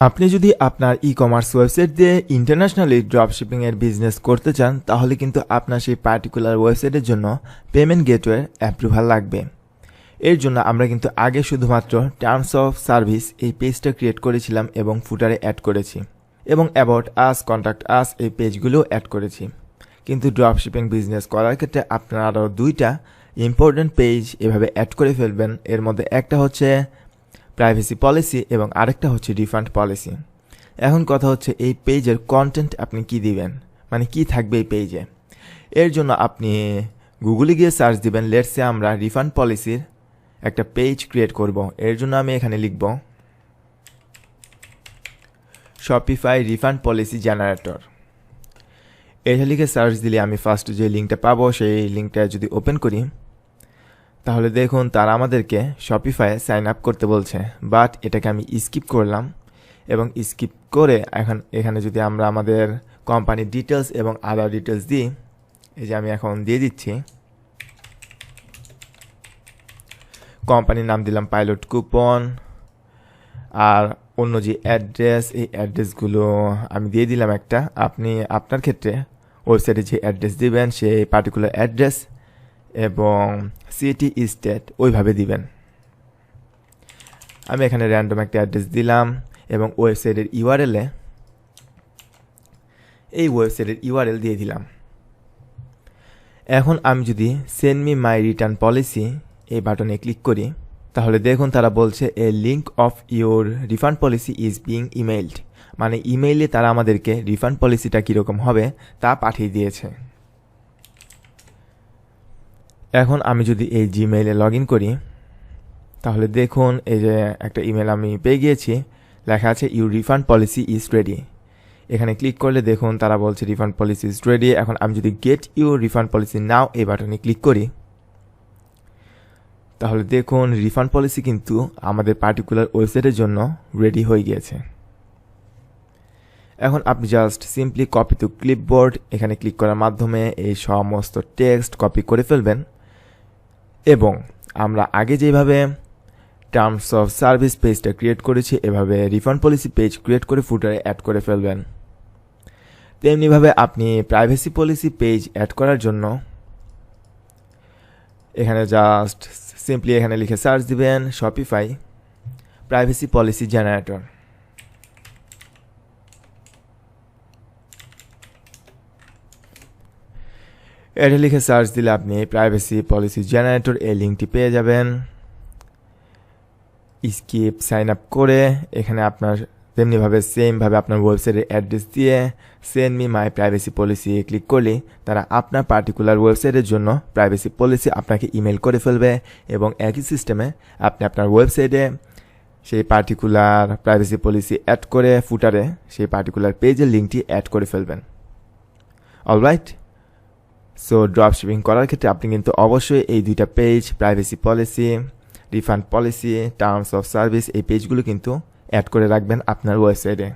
আপনি যদি আপনার ই-কমার্স ওয়েবসাইট দিয়ে ইন্টারন্যাশনালি ড্রপশিপিং এর বিজনেস করতে চান তাহলে কিন্তু আপনার সেই পার্টিকুলার ওয়েবসাইটের জন্য পেমেন্ট গেটওয়ে অ্যাপ্রুভাল লাগবে। এর জন্য আমরা কিন্তু আগে শুধুমাত্র টার্মস অফ সার্ভিস এই পেজটা ক্রিয়েট করেছিলাম এবং ফুটারে অ্যাড করেছি এবং অ্যাবাউট আস, কন্ট্যাক্ট আস এই পেজগুলোও অ্যাড করেছি। কিন্তু ড্রপশিপিং বিজনেস করার ক্ষেত্রে আপনারা আরও দুইটা ইম্পর্টেন্ট পেজ এভাবে অ্যাড করে ফেলবেন। এর মধ্যে একটা হচ্ছে প্রাইভেসি পলিসি এবং আরেকটা হচ্ছে রিফান্ড পলিসি। এখন কথা হচ্ছে এই পেজের কন্টেন্ট আপনি কি দিবেন, মানে কি থাকবে এই পেজে। এর জন্য আপনি গুগলে গিয়ে সার্চ দিবেন, লেটসে আমরা রিফান্ড পলিসির একটা পেজ ক্রিয়েট করব। এর জন্য আমি এখানে লিখব শপিফাই রিফান্ড পলিসি জেনারেটর। এটা লিখে সার্চ দিলে আমি ফার্স্ট যে লিঙ্কটা পাবো সেই লিঙ্কটা যদি ওপেন করি তাহলে দেখুন তারা আমাদেরকে শপিফাইয়ে সাইন আপ করতে বলছে, বাট এটাকে আমি স্কিপ করলাম এবং স্কিপ করে এখানে যদি আমরা আমাদের কোম্পানির ডিটেলস এবং আদার ডিটেলস দিই, এই যে আমি এখন দিয়ে দিচ্ছি। কোম্পানির নাম দিলাম পাইলট কুপন, আর অন্য যে অ্যাড্রেস এই অ্যাড্রেসগুলো আমি দিয়ে দিলাম একটা। আপনি আপনার ক্ষেত্রে ওয়েবসাইটে যে অ্যাড্রেস দিবেন সেই পার্টিকুলার অ্যাড্রেস এবং সিটি স্টেট ওইভাবে দিবেন। আমি এখানে র্যান্ডম একটা অ্যাড্রেস দিলাম এবং ওয়েবসাইটের ইউআরএলে এই ওয়েবসাইটের ইউআরএল দিয়ে দিলাম। এখন আমি যদি send me my return policy এই বাটনে ক্লিক করি তাহলে দেখুন তারা বলছে a link of your refund policy is being emailed, মানে ইমেইলে তারা আমাদেরকে রিফান্ড পলিসিটা কীরকম হবে তা পাঠিয়ে দিয়েছে। এখন আমি যদি এই জিমেইলে লগ ইন করি তাহলে দেখুন এই যে একটা ইমেল আমি পেয়ে গিয়েছি, লেখা আছে your refund policy is ready. এখানে ক্লিক করলে দেখুন তারা বলছে রিফান্ড পলিসি ইজ রেডি। এখন আমি যদি গেট ইউর রিফান্ড পলিসি নাও এই বাটনে ক্লিক করি তাহলে দেখুন রিফান্ড পলিসি কিন্তু আমাদের পার্টিকুলার ওয়েবসাইটের জন্য রেডি হয়ে গিয়েছে। এখন আপনি just simply copy to clipboard এখানে ক্লিক করার মাধ্যমে এই সমস্ত টেক্সট কপি করে ফেলবেন এবং আমরা আগে যেভাবে টার্মস অফ সার্ভিস পেজটা ক্রিয়েট করেছি এভাবে রিফান্ড পলিসি পেজ ক্রিয়েট করে ফুটারে অ্যাড করে ফেলবেন। তেমনিভাবে আপনি প্রাইভেসি পলিসি পেজ অ্যাড করার জন্য এখানে জাস্ট সিম্পলি এখানে লিখে সার্চ দিবেন শপিফাই প্রাইভেসি পলিসি জেনারেটর। এটা লিখে সার্চ দিলে আপনি প্রাইভেসি পলিসি জেনারেটর এই লিঙ্কটি পেয়ে যাবেন। স্কিপ সাইন আপ করে এখানে আপনার তেমনিভাবে সেমভাবে আপনার ওয়েবসাইটের অ্যাড্রেস দিয়ে সেন্ড মি মাই প্রাইভেসি পলিসি ক্লিক করলে তারা আপনার পার্টিকুলার ওয়েবসাইটের জন্য প্রাইভেসি পলিসি আপনাকে ইমেল করে ফেলবে এবং একই সিস্টেমে আপনি আপনার ওয়েবসাইটে সেই পার্টিকুলার প্রাইভেসি পলিসি অ্যাড করে ফুটারে সেই পার্টিকুলার পেজের লিঙ্কটি অ্যাড করে ফেলবেন। অলরাইট, সো ড্রপশিপিং করার ক্ষেত্রে আপনি কিন্তু অবশ্যই এই দুইটা page privacy policy, refund policy, terms of service এই পেজগুলো কিন্তু অ্যাড করে রাখবেন আপনার ওয়েবসাইটে।